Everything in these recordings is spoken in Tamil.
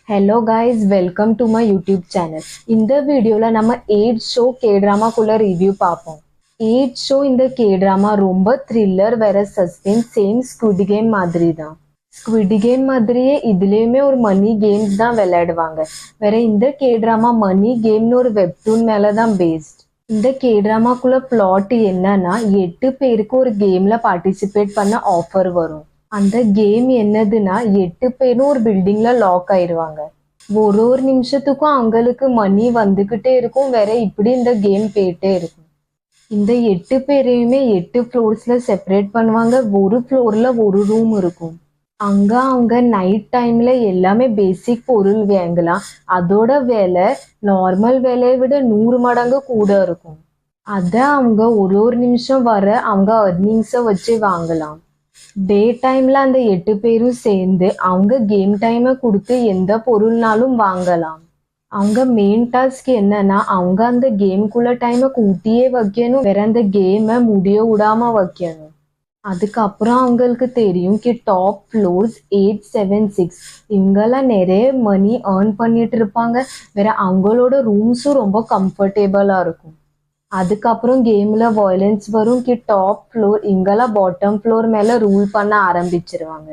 Hello guys, welcome to my YouTube channel. இந்த வீடியோல நம்ம 8 ஷோ K-dramaக்குள்ள ரிவ்யூ பார்ப்போம். 8 ஷோ இந்த K-drama ரொம்ப த்ரில்லர் வேற சஸ்பென்ஸ் சேம் ஸ்குவிட் கேம் மாதிரி தான். ஸ்குவிட் கேம் மாதிரியே இதுலயுமே ஒரு மணி கேம்ஸ் தான் விளையாடுவாங்க. வேற இந்த K-drama மணி கேம்னு ஒரு வெப்டூன் மேல தான் பேஸ்ட். இந்த K-dramaக்குள்ள பிளாட் என்னன்னா 8 பேருக்கு ஒரு கேம்ல பார்ட்டிசிபேட் பண்ண ஆஃபர் வரும். அந்த கேம் என்னதுன்னா 8 பேரும் ஒரு பில்டிங்ல லாக் ஆயிருவாங்க. ஒரு நிமிஷத்துக்கும் அவங்களுக்கு மணி வந்துகிட்டே இருக்கும். வேற இப்படி இந்த கேம் போயிட்டே இருக்கும். இந்த 8 பேரையுமே 8 ஃப்ளோர்ஸ்ல செப்பரேட் பண்ணுவாங்க. ஒரு ஃப்ளோர்ல ஒரு ரூம் இருக்கும். அங்க அவங்க நைட் டைம்ல எல்லாமே பேசிக் பொருள் வாங்கலாம். அதோட வேலை நார்மல் வேலையை விட 100 மடங்கு கூட இருக்கும். அத அவங்க ஒரு நிமிஷம் வர அவங்க அர்னிங்ஸை வச்சு வாங்கலாம். டே டைம்ல அந்த 8 பேரும் சேர்ந்து அவங்க கேம் டைமை கொடுத்து எந்த பொருள்னாலும் வாங்கலாம். அவங்க மெயின் டாஸ்க் என்னன்னா அவங்க அந்த கேம்குள்ள டைமை கூட்டியே வைக்கணும். வேற அந்த கேமை முடிய விடாம வைக்கணும். அதுக்கப்புறம் அவங்களுக்கு தெரியும் டாப் ஃப்ளோர்ஸ் 876 இவங்கெல்லாம் நிறைய மணி ஏர்ன் பண்ணிட்டு இருப்பாங்க. வேற அவங்களோட ரூம்ஸும் ரொம்ப கம்ஃபர்டபுளா இருக்கும். அதுக்கப்புறம் கேம்ல வயலன்ஸ் வரும். டாப் ஃப்ளோர் இங்கெல்லாம் பாட்டம் ஃப்ளோர் மேல ரூல் பண்ண ஆரம்பிச்சிருவாங்க.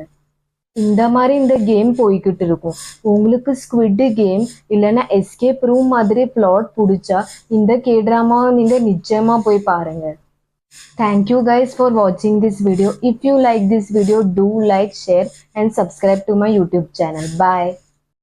இந்த மாதிரி இந்த கேம் போய்கிட்டு இருக்கும். உங்களுக்கு ஸ்குவிட் கேம் இல்லைன்னா எஸ்கேப் ரூம் மாதிரி பிளாட் பிடிச்சா இந்த K-drama நீங்க நிச்சயமா போய் பாருங்க. Thank you guys for watching this video. If you like this video, do like, share and subscribe to my YouTube channel. Bye.